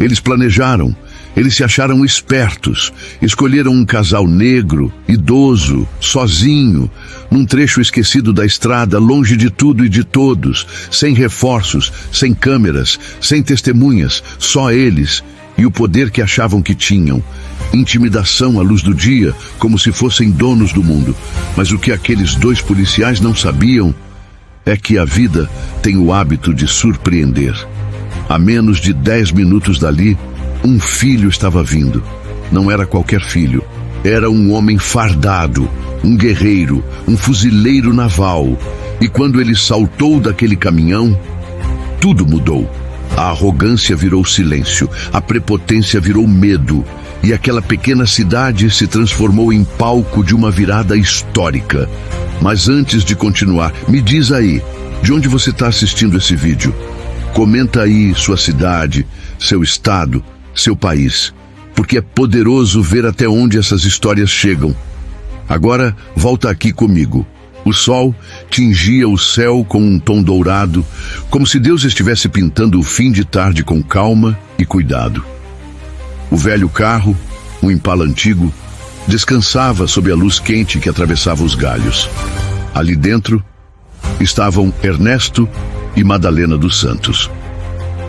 Eles planejaram, eles se acharam espertos, escolheram um casal negro, idoso, sozinho, num trecho esquecido da estrada, longe de tudo e de todos, sem reforços, sem câmeras, sem testemunhas, só eles e o poder que achavam que tinham. Intimidação à luz do dia, como se fossem donos do mundo. Mas o que aqueles dois policiais não sabiam é que a vida tem o hábito de surpreender. A menos de 10 minutos dali, um filho estava vindo. Não era qualquer filho. Era um homem fardado, um guerreiro, um fuzileiro naval. E quando ele saltou daquele caminhão, tudo mudou. A arrogância virou silêncio, a prepotência virou medo. E aquela pequena cidade se transformou em palco de uma virada histórica. Mas antes de continuar, me diz aí, de onde você está assistindo esse vídeo? Comenta aí sua cidade, seu estado, seu país, porque é poderoso ver até onde essas histórias chegam. Agora, volta aqui comigo. O sol tingia o céu com um tom dourado, como se Deus estivesse pintando o fim de tarde com calma e cuidado. O velho carro, um Impala antigo, descansava sob a luz quente que atravessava os galhos. Ali dentro estavam Ernesto e Madalena dos Santos.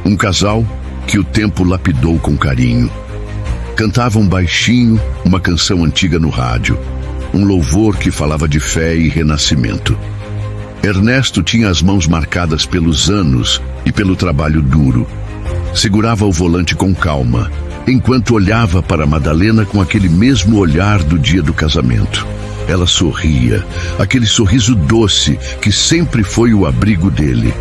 Um casal que o tempo lapidou com carinho. Cantavam baixinho uma canção antiga no rádio, um louvor que falava de fé e renascimento. Ernesto tinha as mãos marcadas pelos anos e pelo trabalho duro. Segurava o volante com calma, enquanto olhava para Madalena com aquele mesmo olhar do dia do casamento. Ela sorria, aquele sorriso doce que sempre foi o abrigo dele.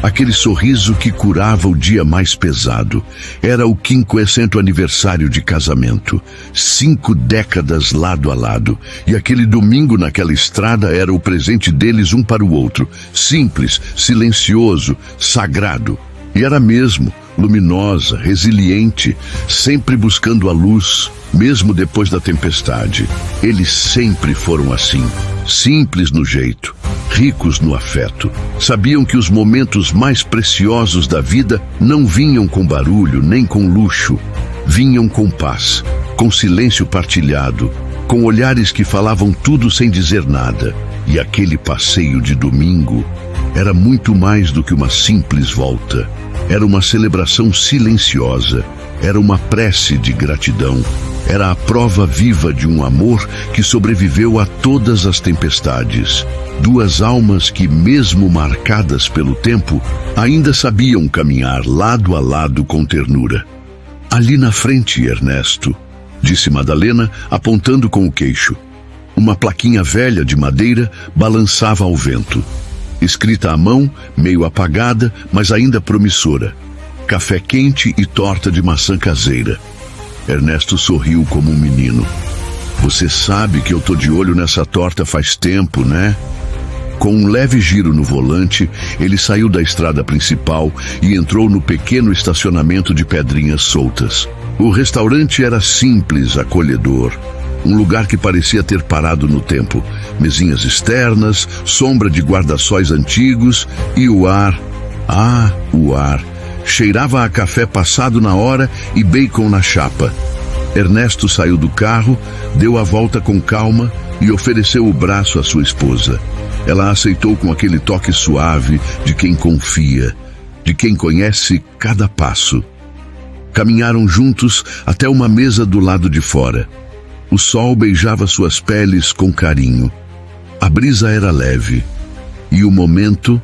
Aquele sorriso que curava o dia mais pesado. Era o 50º aniversário de casamento. 5 décadas lado a lado. E aquele domingo naquela estrada era o presente deles um para o outro. Simples, silencioso, sagrado. E era mesmo, luminosa, resiliente, sempre buscando a luz, mesmo depois da tempestade. Eles sempre foram assim, simples no jeito, ricos no afeto. Sabiam que os momentos mais preciosos da vida não vinham com barulho nem com luxo. Vinham com paz, com silêncio partilhado, com olhares que falavam tudo sem dizer nada. E aquele passeio de domingo era muito mais do que uma simples volta. Era uma celebração silenciosa, era uma prece de gratidão, era a prova viva de um amor que sobreviveu a todas as tempestades. 2 almas que, mesmo marcadas pelo tempo, ainda sabiam caminhar lado a lado com ternura. Ali na frente, Ernesto, disse Madalena, apontando com o queixo. Uma plaquinha velha de madeira balançava ao vento. Escrita à mão, meio apagada, mas ainda promissora. Café quente e torta de maçã caseira. Ernesto sorriu como um menino. Você sabe que eu tô de olho nessa torta faz tempo, né? Com um leve giro no volante, ele saiu da estrada principal e entrou no pequeno estacionamento de pedrinhas soltas. O restaurante era simples, acolhedor. Um lugar que parecia ter parado no tempo. Mesinhas externas, sombra de guarda-sóis antigos e o ar. Ah, o ar. Cheirava a café passado na hora e bacon na chapa. Ernesto saiu do carro, deu a volta com calma e ofereceu o braço à sua esposa. Ela aceitou com aquele toque suave de quem confia, de quem conhece cada passo. Caminharam juntos até uma mesa do lado de fora. O sol beijava suas peles com carinho. A brisa era leve. E o momento,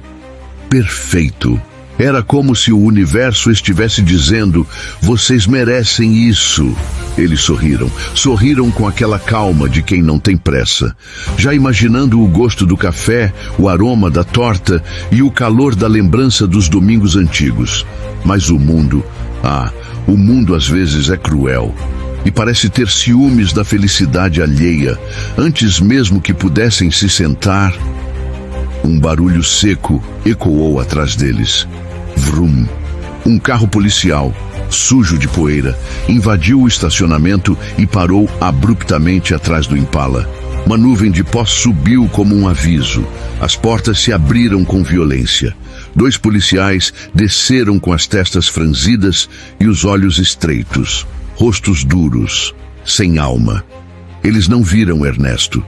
perfeito. Era como se o universo estivesse dizendo: vocês merecem isso. Eles sorriram. Sorriram com aquela calma de quem não tem pressa. Já imaginando o gosto do café, o aroma da torta e o calor da lembrança dos domingos antigos. Mas o mundo às vezes é cruel. E parece ter ciúmes da felicidade alheia. Antes mesmo que pudessem se sentar, um barulho seco ecoou atrás deles. Vrum! Um carro policial, sujo de poeira, invadiu o estacionamento e parou abruptamente atrás do Impala. Uma nuvem de pó subiu como um aviso. As portas se abriram com violência. 2 policiais desceram com as testas franzidas e os olhos estreitos, rostos duros, sem alma. Eles não viram Ernesto.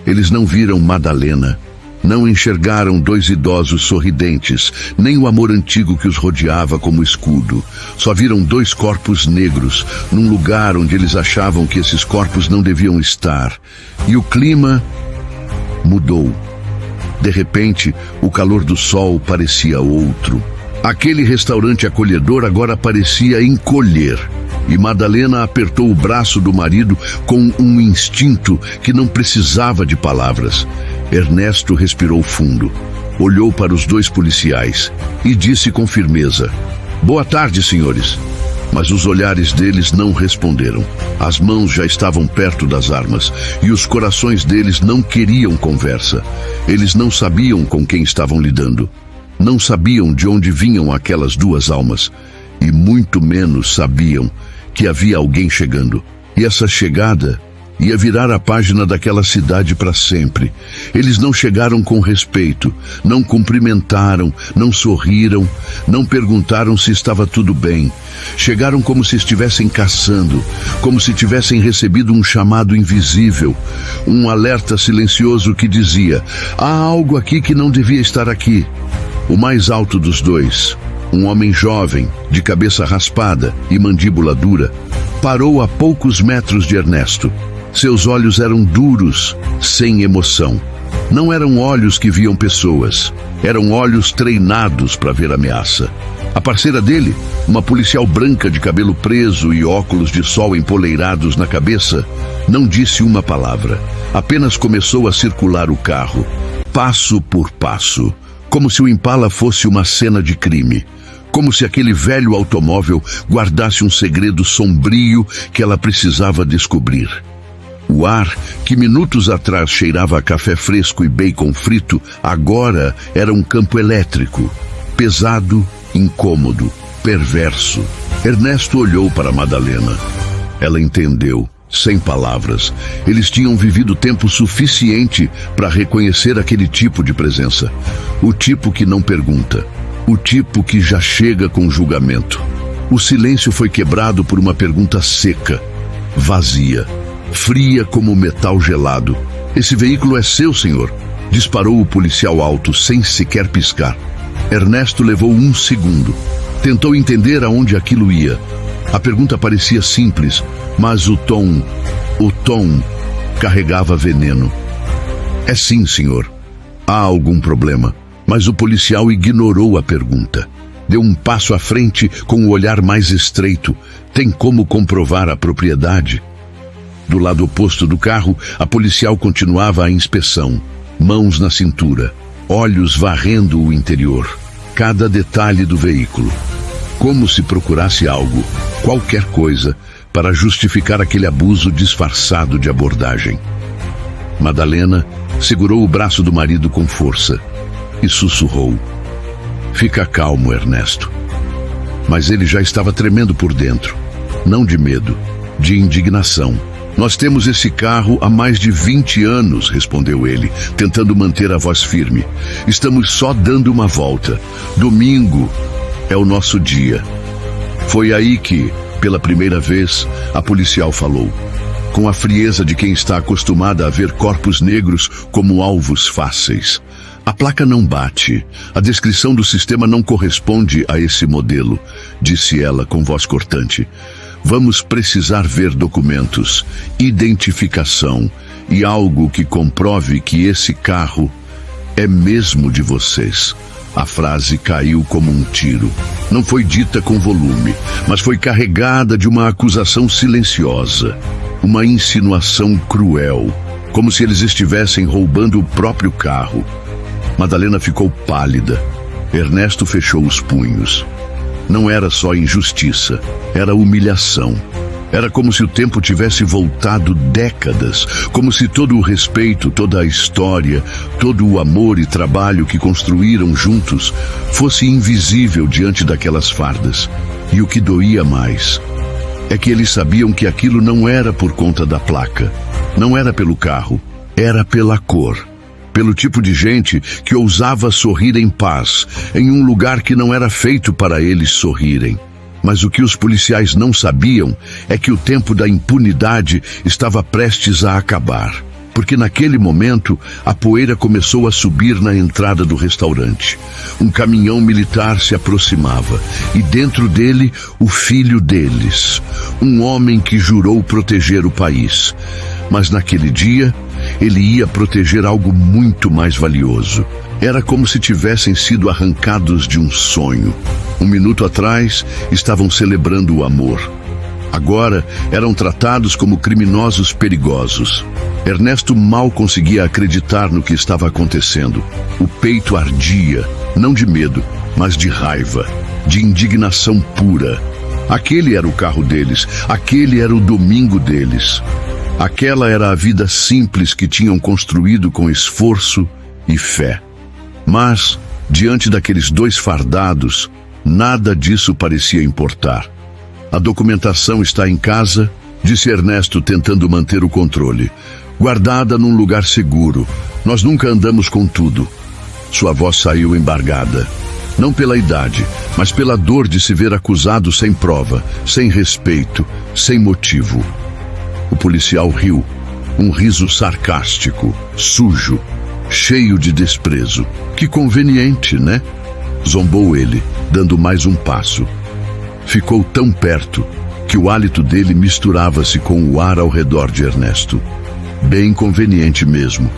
Eles não viram Madalena. Não enxergaram 2 idosos sorridentes, nem o amor antigo que os rodeava como escudo. Só viram 2 corpos negros, num lugar onde eles achavam que esses corpos não deviam estar. E o clima mudou. De repente, o calor do sol parecia outro. Aquele restaurante acolhedor agora parecia encolher. E Madalena apertou o braço do marido com um instinto que não precisava de palavras. Ernesto respirou fundo, olhou para os 2 policiais e disse com firmeza: "Boa tarde, senhores." Mas os olhares deles não responderam. As mãos já estavam perto das armas e os corações deles não queriam conversa. Eles não sabiam com quem estavam lidando. Não sabiam de onde vinham aquelas 2 almas. E muito menos sabiam que havia alguém chegando. E essa chegada ia virar a página daquela cidade para sempre. Eles não chegaram com respeito, não cumprimentaram, não sorriram, não perguntaram se estava tudo bem. Chegaram como se estivessem caçando, como se tivessem recebido um chamado invisível, um alerta silencioso que dizia: há algo aqui que não devia estar aqui. O mais alto dos 2, um homem jovem, de cabeça raspada e mandíbula dura, parou a poucos metros de Ernesto. Seus olhos eram duros, sem emoção. Não eram olhos que viam pessoas. Eram olhos treinados para ver ameaça. A parceira dele, uma policial branca de cabelo preso e óculos de sol empoleirados na cabeça, não disse uma palavra. Apenas começou a circular o carro, passo por passo, como se o Impala fosse uma cena de crime. Como se aquele velho automóvel guardasse um segredo sombrio que ela precisava descobrir. O ar, que minutos atrás cheirava a café fresco e bacon frito, agora era um campo elétrico. Pesado, incômodo, perverso. Ernesto olhou para Madalena. Ela entendeu, sem palavras. Eles tinham vivido tempo suficiente para reconhecer aquele tipo de presença. O tipo que não pergunta. O tipo que já chega com julgamento. O silêncio foi quebrado por uma pergunta seca, vazia, fria como metal gelado. "Esse veículo é seu, senhor?" disparou o policial alto sem sequer piscar. Ernesto levou 1 segundo. Tentou entender aonde aquilo ia. A pergunta parecia simples, mas o tom carregava veneno. "É sim, senhor. Há algum problema?" Mas o policial ignorou a pergunta. Deu um passo à frente com o olhar mais estreito. "Tem como comprovar a propriedade?" Do lado oposto do carro, a policial continuava a inspeção. Mãos na cintura, olhos varrendo o interior. Cada detalhe do veículo. Como se procurasse algo, qualquer coisa, para justificar aquele abuso disfarçado de abordagem. Madalena segurou o braço do marido com força e sussurrou: "Fica calmo, Ernesto." Mas ele já estava tremendo por dentro, não de medo, de indignação. "Nós temos esse carro há mais de 20 anos, respondeu ele, tentando manter a voz firme. "Estamos só dando uma volta. Domingo é o nosso dia." Foi aí que, pela primeira vez, a policial falou, com a frieza de quem está acostumada a ver corpos negros como alvos fáceis. "A placa não bate. A descrição do sistema não corresponde a esse modelo", disse ela com voz cortante. "Vamos precisar ver documentos, identificação e algo que comprove que esse carro é mesmo de vocês." A frase caiu como um tiro. Não foi dita com volume, mas foi carregada de uma acusação silenciosa, uma insinuação cruel, como se eles estivessem roubando o próprio carro. Madalena ficou pálida. Ernesto fechou os punhos. Não era só injustiça, era humilhação. Era como se o tempo tivesse voltado décadas, como se todo o respeito, toda a história, todo o amor e trabalho que construíram juntos fosse invisível diante daquelas fardas. E o que doía mais é que eles sabiam que aquilo não era por conta da placa, não era pelo carro, Era pela cor, pelo tipo de gente que ousava sorrir em paz, em um lugar que não era feito para eles sorrirem. Mas o que os policiais não sabiam é que o tempo da impunidade estava prestes a acabar. Porque naquele momento, a poeira começou a subir na entrada do restaurante. Um caminhão militar se aproximava, e dentro dele, o filho deles, um homem que jurou proteger o país. Mas naquele dia, ele ia proteger algo muito mais valioso. Era como se tivessem sido arrancados de um sonho. Um minuto atrás, estavam celebrando o amor. Agora, eram tratados como criminosos perigosos. Ernesto mal conseguia acreditar no que estava acontecendo. O peito ardia, não de medo, mas de raiva, de indignação pura. Aquele era o carro deles, aquele era o domingo deles. Aquela era a vida simples que tinham construído com esforço e fé. Mas, diante daqueles dois fardados, nada disso parecia importar. A documentação está em casa, disse Ernesto, tentando manter o controle. Guardada num lugar seguro. Nós nunca andamos com tudo. Sua voz saiu embargada. Não pela idade, mas pela dor de se ver acusado sem prova, sem respeito, sem motivo. O policial riu. Um riso sarcástico, sujo, cheio de desprezo. Que conveniente, né? Zombou ele, dando mais um passo. Ficou tão perto que o hálito dele misturava-se com o ar ao redor de Ernesto. Bem conveniente mesmo.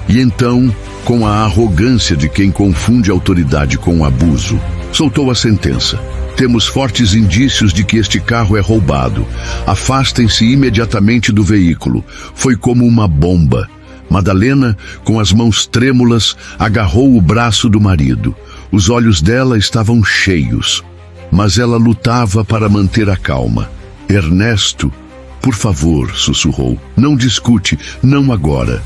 E então, com a arrogância de quem confunde autoridade com abuso, soltou a sentença. Temos fortes indícios de que este carro é roubado. Afastem-se imediatamente do veículo. Foi como uma bomba. Madalena, com as mãos trêmulas, agarrou o braço do marido. Os olhos dela estavam cheios. Mas ela lutava para manter a calma. Ernesto, por favor, sussurrou. Não discute, não agora.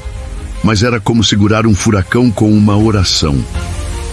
Mas era como segurar um furacão com uma oração.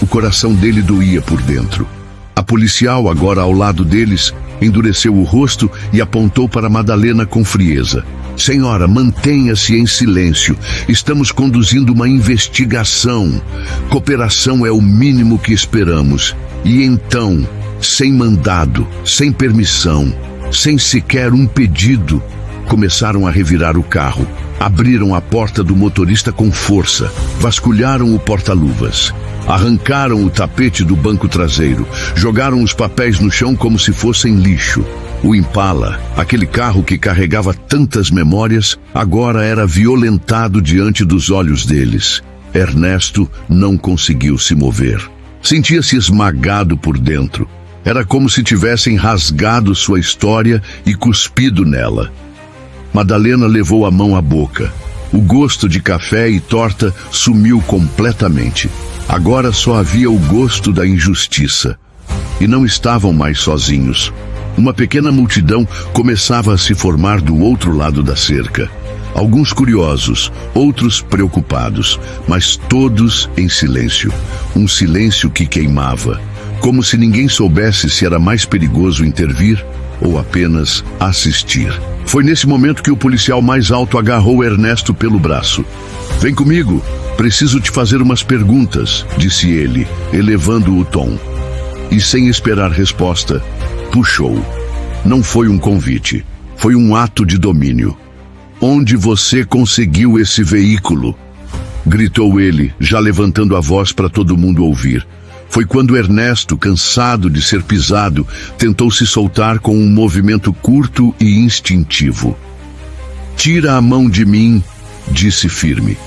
O coração dele doía por dentro. A policial, agora ao lado deles, endureceu o rosto e apontou para Madalena com frieza. Senhora, mantenha-se em silêncio. Estamos conduzindo uma investigação. Cooperação é o mínimo que esperamos. E então, sem mandado, sem permissão, sem sequer um pedido, começaram a revirar o carro. Abriram a porta do motorista com força, vasculharam o porta-luvas, arrancaram o tapete do banco traseiro, jogaram os papéis no chão como se fossem lixo. O Impala, aquele carro que carregava tantas memórias, agora era violentado diante dos olhos deles. Ernesto não conseguiu se mover. Sentia-se esmagado por dentro. Era como se tivessem rasgado sua história e cuspido nela. Madalena levou a mão à boca. O gosto de café e torta sumiu completamente. Agora só havia o gosto da injustiça. E não estavam mais sozinhos. Uma pequena multidão começava a se formar do outro lado da cerca. Alguns curiosos, outros preocupados, mas todos em silêncio. Um silêncio que queimava, como se ninguém soubesse se era mais perigoso intervir ou apenas assistir. Foi nesse momento que o policial mais alto agarrou Ernesto pelo braço. Vem comigo, preciso te fazer umas perguntas, disse ele, elevando o tom. E sem esperar resposta, puxou. Não foi um convite, foi um ato de domínio. Onde você conseguiu esse veículo? Gritou ele, já levantando a voz para todo mundo ouvir. Foi quando Ernesto, cansado de ser pisado, tentou se soltar com um movimento curto e instintivo. Tira a mão de mim, disse firme.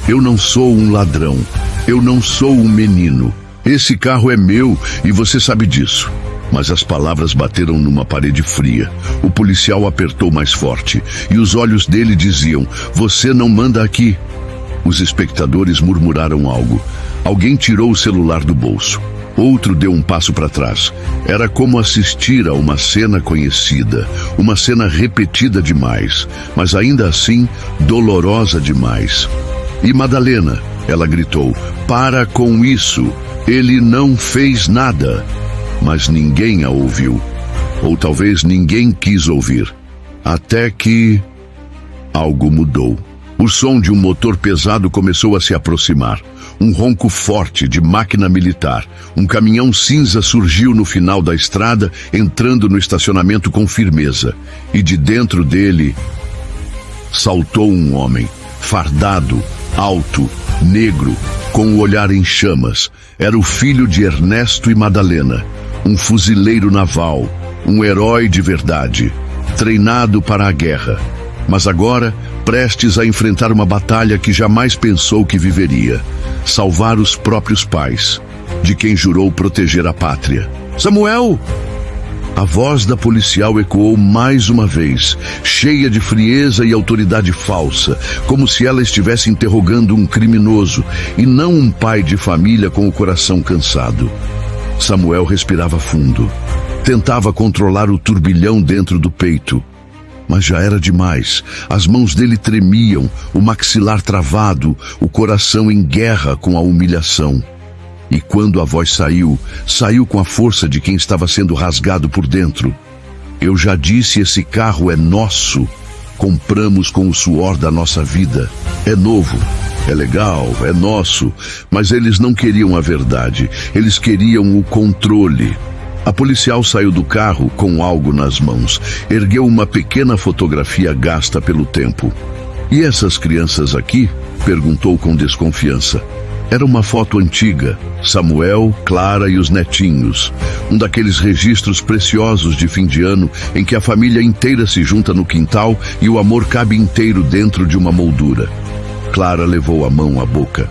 Eu não sou um ladrão, eu não sou um menino. Esse carro é meu e você sabe disso. Mas as palavras bateram numa parede fria. O policial apertou mais forte e os olhos dele diziam: você não manda aqui. Os espectadores murmuraram algo. Alguém tirou o celular do bolso. Outro deu um passo para trás. Era como assistir a uma cena conhecida, uma cena repetida demais, mas ainda assim dolorosa demais. E Madalena, ela gritou, para com isso, ele não fez nada. Mas ninguém a ouviu, ou talvez ninguém quis ouvir, até que algo mudou. O som de um motor pesado começou a se aproximar. Um ronco forte de máquina militar. Um caminhão cinza surgiu no final da estrada, entrando no estacionamento com firmeza. E de dentro dele saltou um homem, fardado, alto, negro, com o olhar em chamas. Era o filho de Ernesto e Madalena, um fuzileiro naval, um herói de verdade, treinado para a guerra, mas agora prestes a enfrentar uma batalha que jamais pensou que viveria: salvar os próprios pais, de quem jurou proteger a pátria. Samuel! A voz da policial ecoou mais uma vez, cheia de frieza e autoridade falsa, como se ela estivesse interrogando um criminoso e não um pai de família com o coração cansado. Samuel respirava fundo. Tentava controlar o turbilhão dentro do peito. Mas já era demais. As mãos dele tremiam, o maxilar travado, o coração em guerra com a humilhação. E quando a voz saiu, saiu com a força de quem estava sendo rasgado por dentro. Eu já disse, esse carro é nosso. Compramos com o suor da nossa vida. É novo, é legal, é nosso. Mas eles não queriam a verdade. Eles queriam o controle. A policial saiu do carro com algo nas mãos. Ergueu uma pequena fotografia gasta pelo tempo. E essas crianças aqui? Perguntou com desconfiança. Era uma foto antiga, Samuel, Clara e os netinhos. Um daqueles registros preciosos de fim de ano em que a família inteira se junta no quintal e o amor cabe inteiro dentro de uma moldura. Clara levou a mão à boca.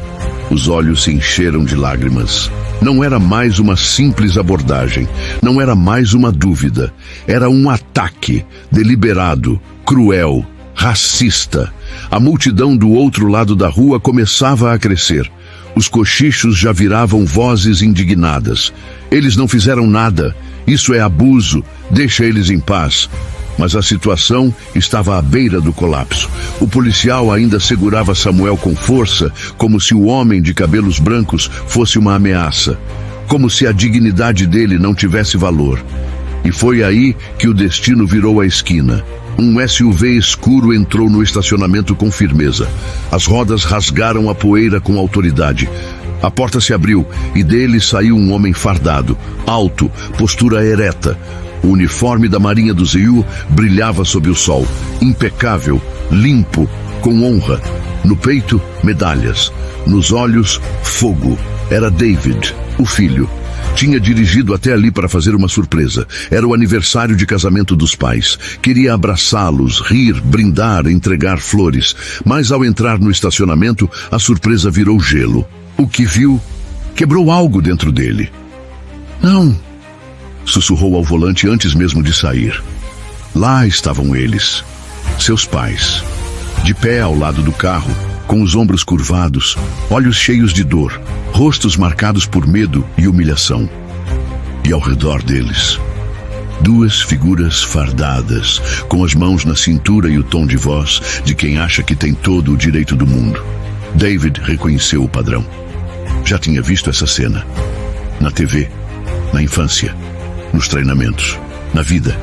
Os olhos se encheram de lágrimas. Não era mais uma simples abordagem, não era mais uma dúvida. Era um ataque deliberado, cruel, racista. A multidão do outro lado da rua começava a crescer. Os cochichos já viravam vozes indignadas. Eles não fizeram nada. Isso é abuso. Deixa eles em paz. Mas a situação estava à beira do colapso. O policial ainda segurava Samuel com força, como se o homem de cabelos brancos fosse uma ameaça. Como se a dignidade dele não tivesse valor. E foi aí que o destino virou a esquina. Um SUV escuro entrou no estacionamento com firmeza. As rodas rasgaram a poeira com autoridade. A porta se abriu e dele saiu um homem fardado, alto, postura ereta. O uniforme da Marinha do Ziu brilhava sob o sol, impecável, limpo, com honra. No peito, medalhas. Nos olhos, fogo. Era David, o filho. Tinha dirigido até ali para fazer uma surpresa. Era o aniversário de casamento dos pais. Queria abraçá-los, rir, brindar, entregar flores. Mas ao entrar no estacionamento, a surpresa virou gelo. O que viu quebrou algo dentro dele. Não, sussurrou ao volante antes mesmo de sair. Lá estavam eles, seus pais, de pé ao lado do carro, com os ombros curvados, olhos cheios de dor, rostos marcados por medo e humilhação. E ao redor deles, duas figuras fardadas, com as mãos na cintura e o tom de voz de quem acha que tem todo o direito do mundo. David reconheceu o padrão. Já tinha visto essa cena. Na TV, na infância, nos treinamentos, na vida.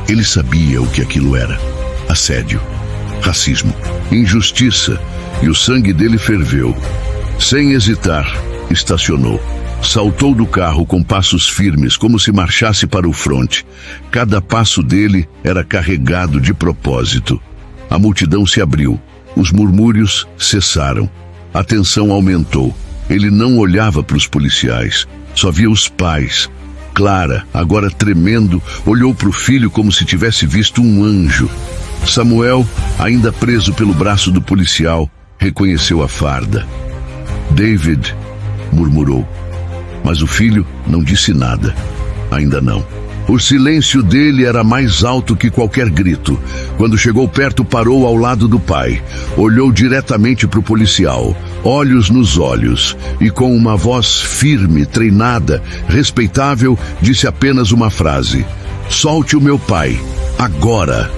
Ele sabia o que aquilo era. Assédio, racismo, injustiça, e o sangue dele ferveu. Sem hesitar, estacionou. Saltou do carro com passos firmes, como se marchasse para o fronte. Cada passo dele era carregado de propósito. A multidão se abriu. Os murmúrios cessaram. A tensão aumentou. Ele não olhava para os policiais. Só via os pais. Clara, agora tremendo, olhou para o filho como se tivesse visto um anjo. Samuel, ainda preso pelo braço do policial, reconheceu a farda. David, murmurou. Mas o filho não disse nada. Ainda não. O silêncio dele era mais alto que qualquer grito. Quando chegou perto, parou ao lado do pai. Olhou diretamente para o policial, olhos nos olhos, e com uma voz firme, treinada, respeitável, disse apenas uma frase: "Solte o meu pai, agora."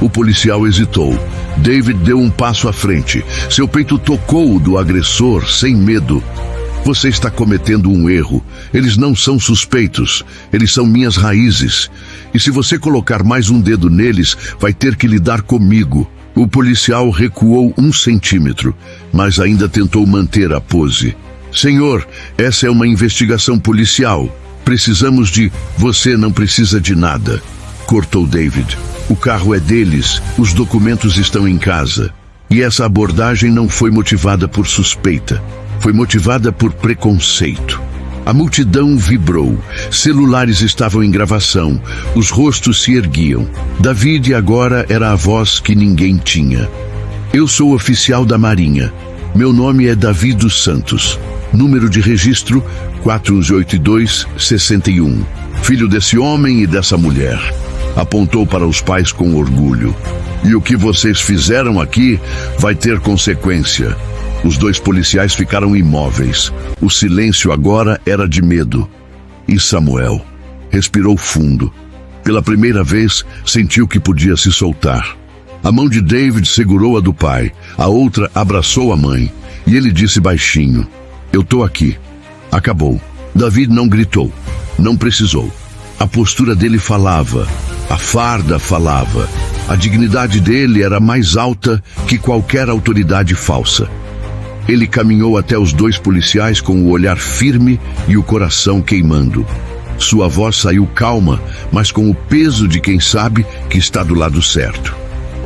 O policial hesitou. David deu um passo à frente. Seu peito tocou o do agressor, sem medo. Você está cometendo um erro. Eles não são suspeitos. Eles são minhas raízes. E se você colocar mais um dedo neles, vai ter que lidar comigo. O policial recuou 1 centímetro, mas ainda tentou manter a pose. Senhor, essa é uma investigação policial. Precisamos de... Você não precisa de nada, cortou David. O carro é deles, os documentos estão em casa. E essa abordagem não foi motivada por suspeita. Foi motivada por preconceito. A multidão vibrou. Celulares estavam em gravação. Os rostos se erguiam. David agora era a voz que ninguém tinha. Eu sou oficial da Marinha. Meu nome é Davi dos Santos. Número de registro 418261. Filho desse homem e dessa mulher. Apontou para os pais com orgulho. E o que vocês fizeram aqui vai ter consequência. Os 2 policiais ficaram imóveis. O silêncio agora era de medo. E Samuel respirou fundo. Pela primeira vez, sentiu que podia se soltar. A mão de David segurou a do pai. A outra abraçou a mãe. E ele disse baixinho: eu tô aqui. Acabou. David não gritou. Não precisou. A postura dele falava. A farda falava. A dignidade dele era mais alta que qualquer autoridade falsa. Ele caminhou até os 2 policiais com o olhar firme e o coração queimando. Sua voz saiu calma, mas com o peso de quem sabe que está do lado certo.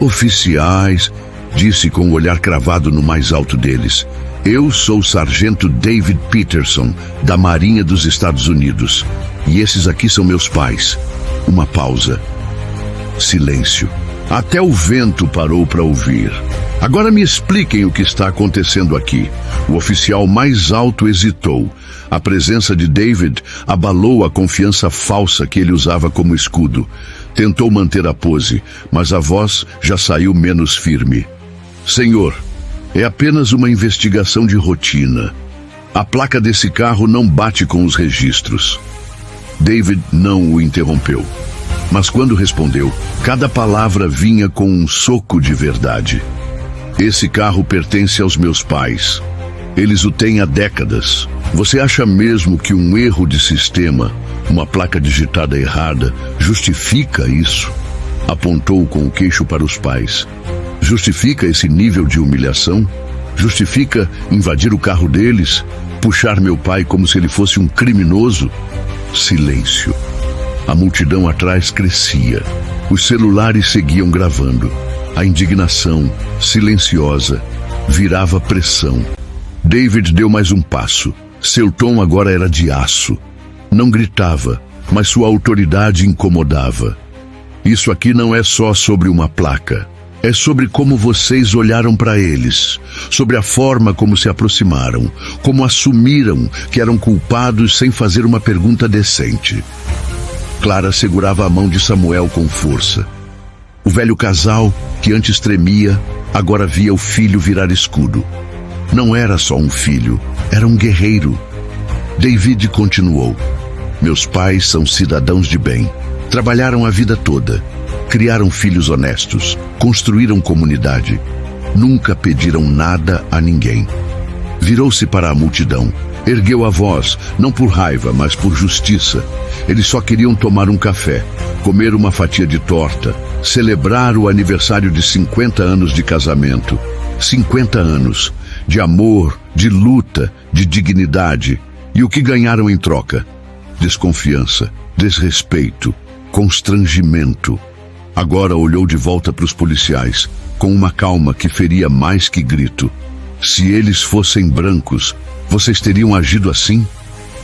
Oficiais, disse com o olhar cravado no mais alto deles. Eu sou o sargento David Peterson, da Marinha dos Estados Unidos. E esses aqui são meus pais. Uma pausa. Silêncio. Até o vento parou para ouvir. Agora me expliquem o que está acontecendo aqui. O oficial mais alto hesitou. A presença de David abalou a confiança falsa que ele usava como escudo. Tentou manter a pose, mas a voz já saiu menos firme. Senhor, é apenas uma investigação de rotina. A placa desse carro não bate com os registros. David não o interrompeu. Mas quando respondeu, cada palavra vinha com um soco de verdade. Esse carro pertence aos meus pais. Eles o têm há décadas. Você acha mesmo que um erro de sistema, uma placa digitada errada, justifica isso? Apontou com o queixo para os pais. Justifica esse nível de humilhação? Justifica invadir o carro deles? Puxar meu pai como se ele fosse um criminoso? Silêncio. A multidão atrás crescia. Os celulares seguiam gravando. A indignação, silenciosa, virava pressão. David deu mais um passo. Seu tom agora era de aço. Não gritava, mas sua autoridade incomodava. Isso aqui não é só sobre uma placa. É sobre como vocês olharam para eles, sobre a forma como se aproximaram, como assumiram que eram culpados sem fazer uma pergunta decente. Clara segurava a mão de Samuel com força. O velho casal, que antes tremia, agora via o filho virar escudo. Não era só um filho, era um guerreiro. David continuou. Meus pais são cidadãos de bem. Trabalharam a vida toda. Criaram filhos honestos. Construíram comunidade. Nunca pediram nada a ninguém. Virou-se para a multidão. Ergueu a voz, não por raiva, mas por justiça. Eles só queriam tomar um café, comer uma fatia de torta, celebrar o aniversário de 50 anos de casamento. 50 anos de amor, de luta, de dignidade. E o que ganharam em troca? Desconfiança, desrespeito, constrangimento. Agora olhou de volta para os policiais, com uma calma que feria mais que grito. Se eles fossem brancos, vocês teriam agido assim?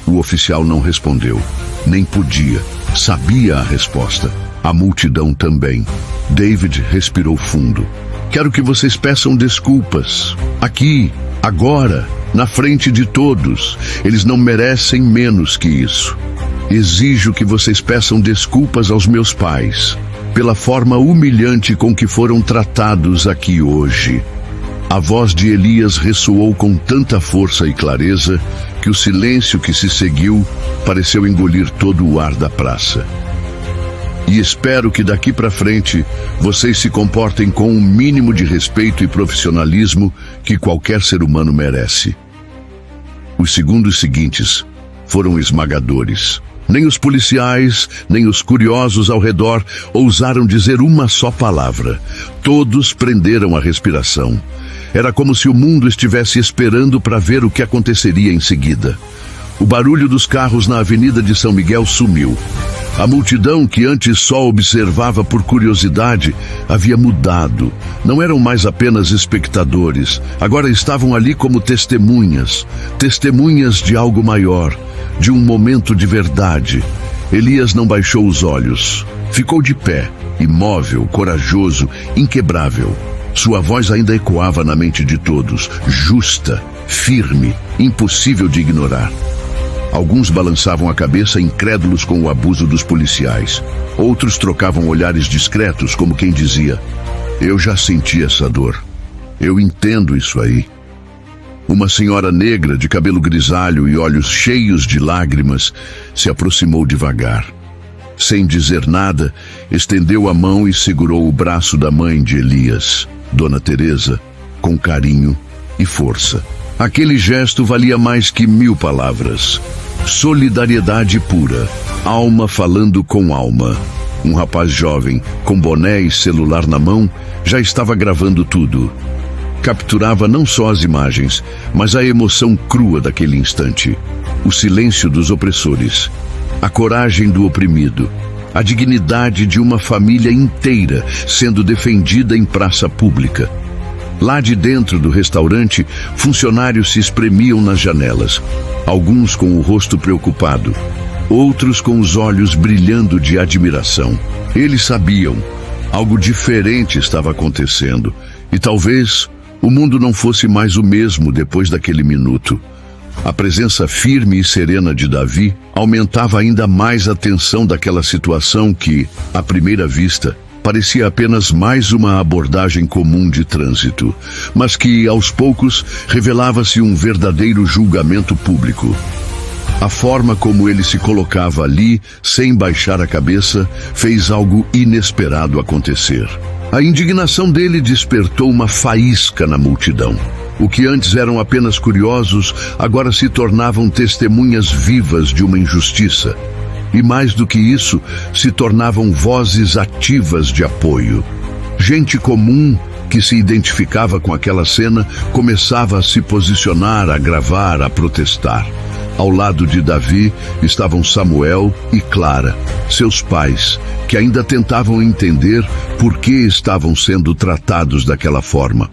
O oficial não respondeu. Nem podia. Sabia a resposta. A multidão também. David respirou fundo. Quero que vocês peçam desculpas. Aqui, agora, na frente de todos. Eles não merecem menos que isso. Exijo que vocês peçam desculpas aos meus pais, pela forma humilhante com que foram tratados aqui hoje. A voz de Elias ressoou com tanta força e clareza que o silêncio que se seguiu pareceu engolir todo o ar da praça. E espero que daqui para frente vocês se comportem com o mínimo de respeito e profissionalismo que qualquer ser humano merece. Os segundos seguintes foram esmagadores. Nem os policiais, nem os curiosos ao redor ousaram dizer uma só palavra. Todos prenderam a respiração. Era como se o mundo estivesse esperando para ver o que aconteceria em seguida. O barulho dos carros na Avenida de São Miguel sumiu. A multidão, que antes só observava por curiosidade, havia mudado. Não eram mais apenas espectadores. Agora estavam ali como testemunhas. Testemunhas de algo maior, de um momento de verdade. Elias não baixou os olhos. Ficou de pé, imóvel, corajoso, inquebrável. Sua voz ainda ecoava na mente de todos, justa, firme, impossível de ignorar. Alguns balançavam a cabeça incrédulos com o abuso dos policiais. Outros trocavam olhares discretos, como quem dizia: eu já senti essa dor. Eu entendo isso aí. Uma senhora negra de cabelo grisalho e olhos cheios de lágrimas se aproximou devagar. Sem dizer nada, estendeu a mão e segurou o braço da mãe de Elias, Dona Teresa, com carinho e força. Aquele gesto valia mais que 1000 palavras. Solidariedade pura, alma falando com alma. Um rapaz jovem, com boné e celular na mão, já estava gravando tudo. Capturava não só as imagens, mas a emoção crua daquele instante. O silêncio dos opressores, a coragem do oprimido, a dignidade de uma família inteira sendo defendida em praça pública. Lá de dentro do restaurante, funcionários se espremiam nas janelas, alguns com o rosto preocupado, outros com os olhos brilhando de admiração. Eles sabiam, algo diferente estava acontecendo, e talvez o mundo não fosse mais o mesmo depois daquele minuto. A presença firme e serena de Davi aumentava ainda mais a tensão daquela situação que, à primeira vista, parecia apenas mais uma abordagem comum de trânsito, mas que, aos poucos, revelava-se um verdadeiro julgamento público. A forma como ele se colocava ali, sem baixar a cabeça, fez algo inesperado acontecer. A indignação dele despertou uma faísca na multidão. O que antes eram apenas curiosos, agora se tornavam testemunhas vivas de uma injustiça. E mais do que isso, se tornavam vozes ativas de apoio. Gente comum que se identificava com aquela cena começava a se posicionar, a gravar, a protestar. Ao lado de Davi estavam Samuel e Clara, seus pais, que ainda tentavam entender por que estavam sendo tratados daquela forma.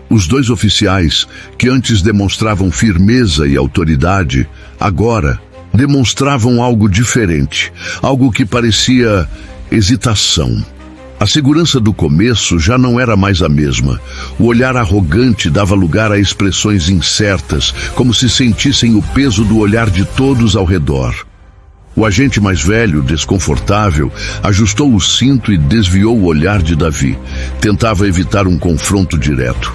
Os 2 oficiais, que antes demonstravam firmeza e autoridade, agora demonstravam algo diferente, algo que parecia hesitação. A segurança do começo já não era mais a mesma. O olhar arrogante dava lugar a expressões incertas, como se sentissem o peso do olhar de todos ao redor. O agente mais velho, desconfortável, ajustou o cinto e desviou o olhar de Davi. Tentava evitar um confronto direto.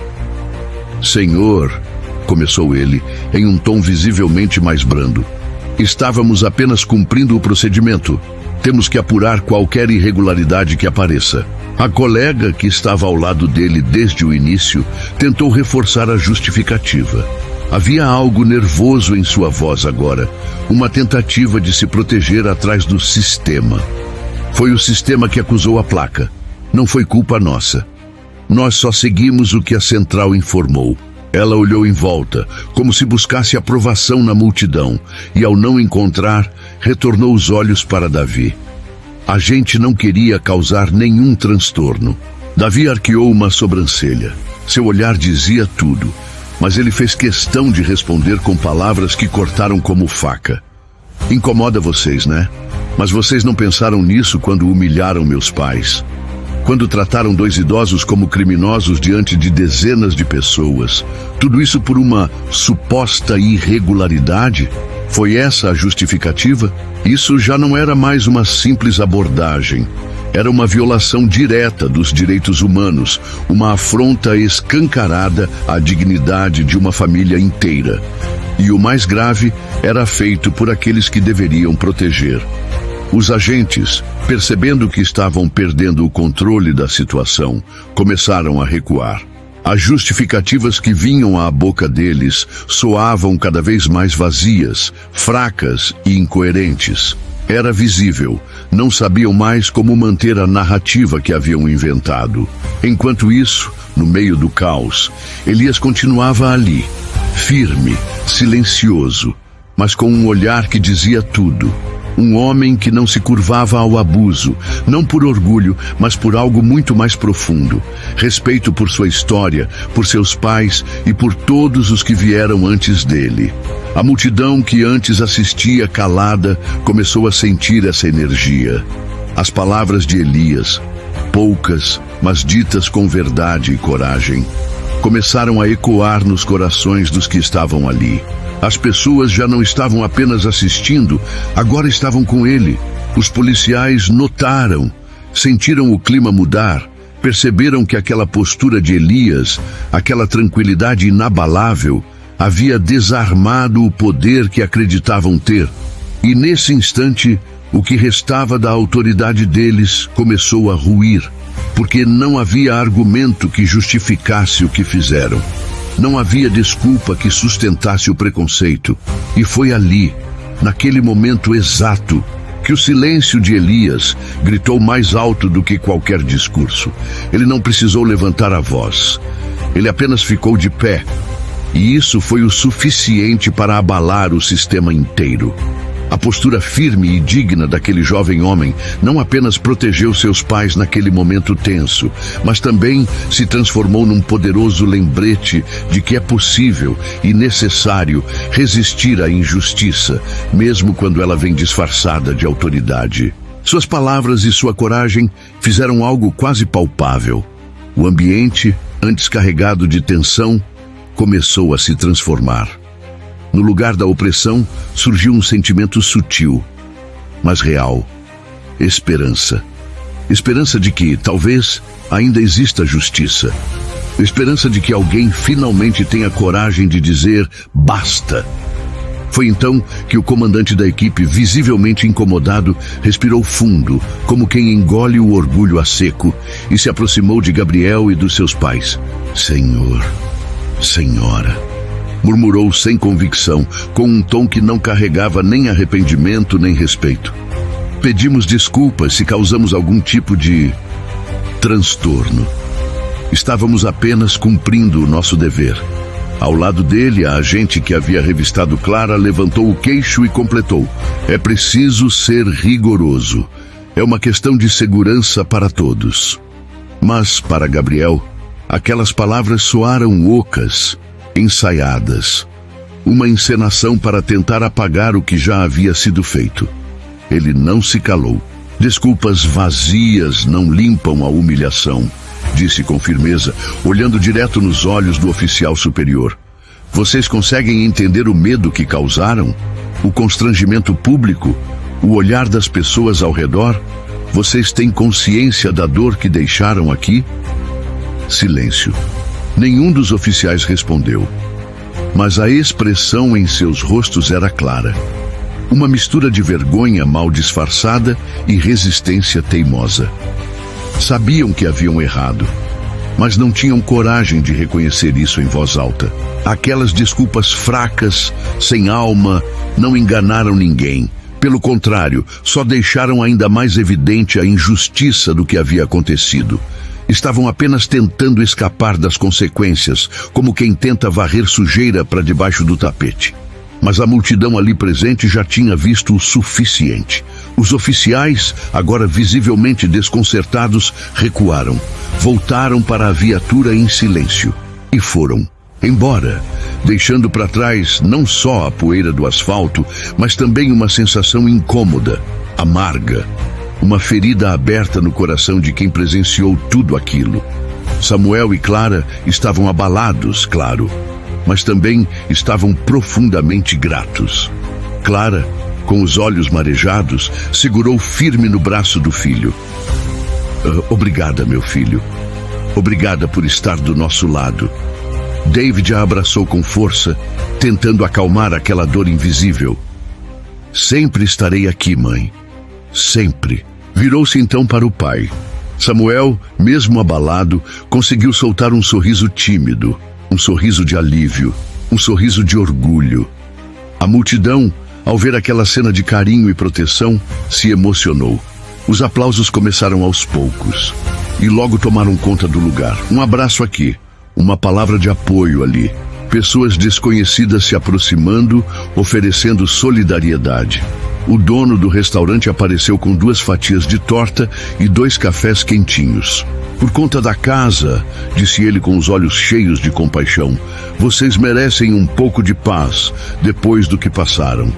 Senhor, começou ele, em um tom visivelmente mais brando. Estávamos apenas cumprindo o procedimento. Temos que apurar qualquer irregularidade que apareça. A colega, que estava ao lado dele desde o início, tentou reforçar a justificativa. Havia algo nervoso em sua voz agora, uma tentativa de se proteger atrás do sistema. Foi o sistema que acusou a placa. Não foi culpa nossa. Nós só seguimos o que a central informou. Ela olhou em volta, como se buscasse aprovação na multidão, e ao não encontrar, retornou os olhos para Davi. A gente não queria causar nenhum transtorno. Davi arqueou uma sobrancelha. Seu olhar dizia tudo, mas ele fez questão de responder com palavras que cortaram como faca. Incomoda vocês, né? Mas vocês não pensaram nisso quando humilharam meus pais. Quando trataram 2 idosos como criminosos diante de dezenas de pessoas. Tudo isso por uma suposta irregularidade? Foi essa a justificativa? Isso já não era mais uma simples abordagem. Era uma violação direta dos direitos humanos, uma afronta escancarada à dignidade de uma família inteira. E o mais grave, era feito por aqueles que deveriam proteger. Os agentes, percebendo que estavam perdendo o controle da situação, começaram a recuar. As justificativas que vinham à boca deles soavam cada vez mais vazias, fracas e incoerentes. Era visível, não sabiam mais como manter a narrativa que haviam inventado. Enquanto isso, no meio do caos, Elias continuava ali, firme, silencioso, mas com um olhar que dizia tudo. Um homem que não se curvava ao abuso, não por orgulho, mas por algo muito mais profundo. Respeito por sua história, por seus pais e por todos os que vieram antes dele. A multidão que antes assistia calada começou a sentir essa energia. As palavras de Elias, poucas, mas ditas com verdade e coragem, começaram a ecoar nos corações dos que estavam ali. As pessoas já não estavam apenas assistindo, agora estavam com ele. Os policiais notaram, sentiram o clima mudar, perceberam que aquela postura de Elias, aquela tranquilidade inabalável, havia desarmado o poder que acreditavam ter. E nesse instante, o que restava da autoridade deles começou a ruir, porque não havia argumento que justificasse o que fizeram. Não havia desculpa que sustentasse o preconceito. E foi ali, naquele momento exato, que o silêncio de Elias gritou mais alto do que qualquer discurso. Ele não precisou levantar a voz. Ele apenas ficou de pé. E isso foi o suficiente para abalar o sistema inteiro. A postura firme e digna daquele jovem homem não apenas protegeu seus pais naquele momento tenso, mas também se transformou num poderoso lembrete de que é possível e necessário resistir à injustiça, mesmo quando ela vem disfarçada de autoridade. Suas palavras e sua coragem fizeram algo quase palpável. O ambiente, antes carregado de tensão, começou a se transformar. No lugar da opressão, surgiu um sentimento sutil, mas real. Esperança. Esperança de que, talvez, ainda exista justiça. Esperança de que alguém finalmente tenha coragem de dizer basta. Foi então que o comandante da equipe, visivelmente incomodado, respirou fundo, como quem engole o orgulho a seco, e se aproximou de Gabriel e dos seus pais. Senhor, Senhora, murmurou sem convicção, com um tom que não carregava nem arrependimento nem respeito. Pedimos desculpas se causamos algum tipo de transtorno. Estávamos apenas cumprindo o nosso dever. Ao lado dele, a agente que havia revistado Clara levantou o queixo e completou: é preciso ser rigoroso. É uma questão de segurança para todos. Mas, para Gabriel, aquelas palavras soaram ocas, ensaiadas. Uma encenação para tentar apagar o que já havia sido feito. Ele não se calou. Desculpas vazias não limpam a humilhação, disse com firmeza, olhando direto nos olhos do oficial superior. Vocês conseguem entender o medo que causaram? O constrangimento público? O olhar das pessoas ao redor? Vocês têm consciência da dor que deixaram aqui? Silêncio. Nenhum dos oficiais respondeu, mas a expressão em seus rostos era clara. Uma mistura de vergonha mal disfarçada e resistência teimosa. Sabiam que haviam errado, mas não tinham coragem de reconhecer isso em voz alta. Aquelas desculpas fracas, sem alma, não enganaram ninguém. Pelo contrário, só deixaram ainda mais evidente a injustiça do que havia acontecido. Estavam apenas tentando escapar das consequências, como quem tenta varrer sujeira para debaixo do tapete. Mas a multidão ali presente já tinha visto o suficiente. Os oficiais, agora visivelmente desconcertados, recuaram. Voltaram para a viatura em silêncio. E foram embora, deixando para trás não só a poeira do asfalto, mas também uma sensação incômoda, amarga. Uma ferida aberta no coração de quem presenciou tudo aquilo. Samuel e Clara estavam abalados, claro, mas também estavam profundamente gratos. Clara, com os olhos marejados, segurou firme no braço do filho. Obrigada, meu filho. Obrigada por estar do nosso lado. David a abraçou com força, tentando acalmar aquela dor invisível. Sempre estarei aqui, mãe. Sempre. Virou-se então para o pai. Samuel, mesmo abalado, conseguiu soltar um sorriso tímido, um sorriso de alívio, um sorriso de orgulho. A multidão, ao ver aquela cena de carinho e proteção, se emocionou. Os aplausos começaram aos poucos e logo tomaram conta do lugar. Um abraço aqui, uma palavra de apoio ali. Pessoas desconhecidas se aproximando, oferecendo solidariedade. O dono do restaurante apareceu com 2 fatias de torta e 2 cafés quentinhos. Por conta da casa, disse ele com os olhos cheios de compaixão, vocês merecem um pouco de paz depois do que passaram.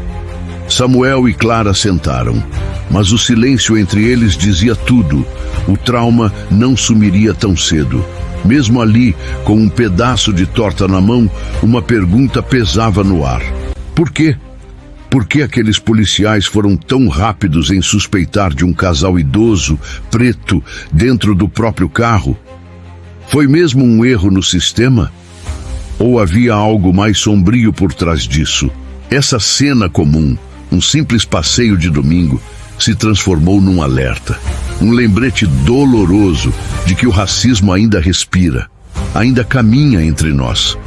Samuel e Clara sentaram, mas o silêncio entre eles dizia tudo. O trauma não sumiria tão cedo. Mesmo ali, com um pedaço de torta na mão, uma pergunta pesava no ar. Por quê? Por que aqueles policiais foram tão rápidos em suspeitar de um casal idoso, preto, dentro do próprio carro? Foi mesmo um erro no sistema? Ou havia algo mais sombrio por trás disso? Essa cena comum, um simples passeio de domingo, se transformou num alerta. Um lembrete doloroso de que o racismo ainda respira, ainda caminha entre nós.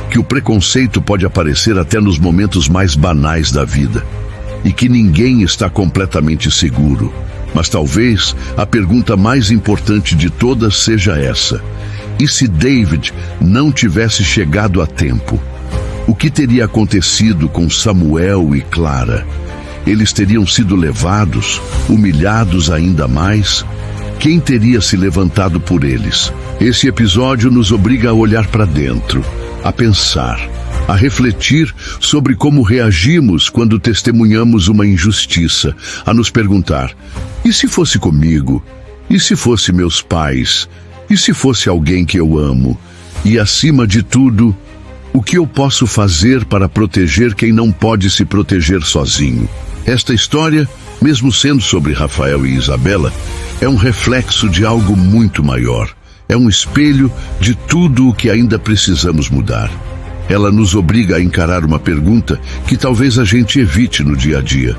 Que o preconceito pode aparecer até nos momentos mais banais da vida. E que ninguém está completamente seguro. Mas talvez a pergunta mais importante de todas seja essa. E se David não tivesse chegado a tempo? O que teria acontecido com Samuel e Clara? Eles teriam sido levados, humilhados ainda mais? Quem teria se levantado por eles? Esse episódio nos obriga a olhar para dentro, a pensar, a refletir sobre como reagimos quando testemunhamos uma injustiça, a nos perguntar, e se fosse comigo? E se fosse meus pais? E se fosse alguém que eu amo? E acima de tudo, o que eu posso fazer para proteger quem não pode se proteger sozinho? Esta história, mesmo sendo sobre Rafael e Isabela, é um reflexo de algo muito maior. É um espelho de tudo o que ainda precisamos mudar. Ela nos obriga a encarar uma pergunta que talvez a gente evite no dia a dia.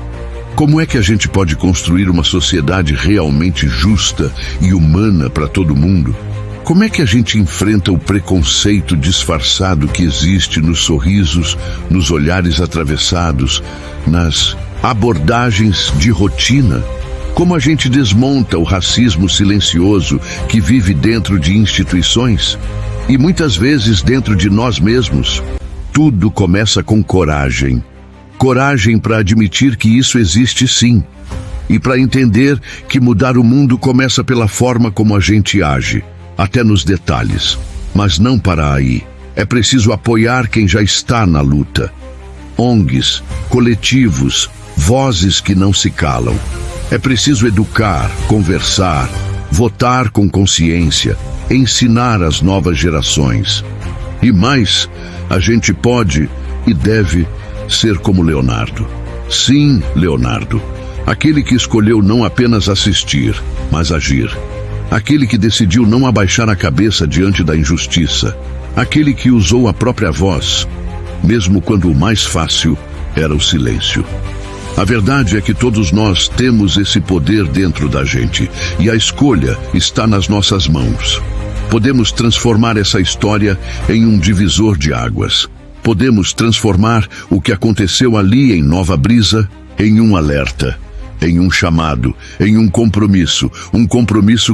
Como é que a gente pode construir uma sociedade realmente justa e humana para todo mundo? Como é que a gente enfrenta o preconceito disfarçado que existe nos sorrisos, nos olhares atravessados, nas abordagens de rotina? Como a gente desmonta o racismo silencioso que vive dentro de instituições e muitas vezes dentro de nós mesmos? Tudo começa com coragem. Coragem para admitir que isso existe sim. E para entender que mudar o mundo começa pela forma como a gente age, até nos detalhes. Mas não para aí. É preciso apoiar quem já está na luta. ONGs, coletivos, vozes que não se calam. É preciso educar, conversar, votar com consciência, ensinar as novas gerações. E mais, a gente pode e deve ser como Leonardo. Sim, Leonardo. Aquele que escolheu não apenas assistir, mas agir. Aquele que decidiu não abaixar a cabeça diante da injustiça. Aquele que usou a própria voz, mesmo quando o mais fácil era o silêncio. A verdade é que todos nós temos esse poder dentro da gente, e a escolha está nas nossas mãos. Podemos transformar essa história em um divisor de águas. Podemos transformar o que aconteceu ali em Nova Brisa em um alerta, em um chamado, em um compromisso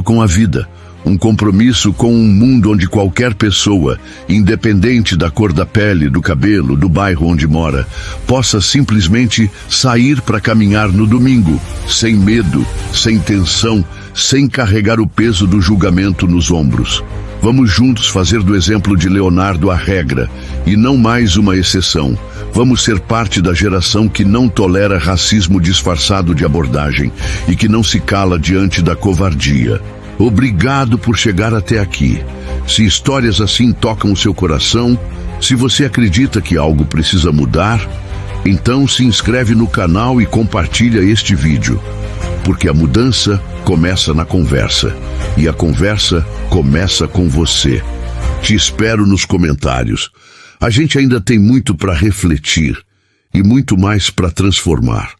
com a vida. Um compromisso com um mundo onde qualquer pessoa, independente da cor da pele, do cabelo, do bairro onde mora, possa simplesmente sair para caminhar no domingo, sem medo, sem tensão, sem carregar o peso do julgamento nos ombros. Vamos juntos fazer do exemplo de Leonardo a regra, e não mais uma exceção. Vamos ser parte da geração que não tolera racismo disfarçado de abordagem e que não se cala diante da covardia. Obrigado por chegar até aqui. Se histórias assim tocam o seu coração, se você acredita que algo precisa mudar, então se inscreve no canal e compartilha este vídeo. Porque a mudança começa na conversa. E a conversa começa com você. Te espero nos comentários. A gente ainda tem muito para refletir e muito mais para transformar.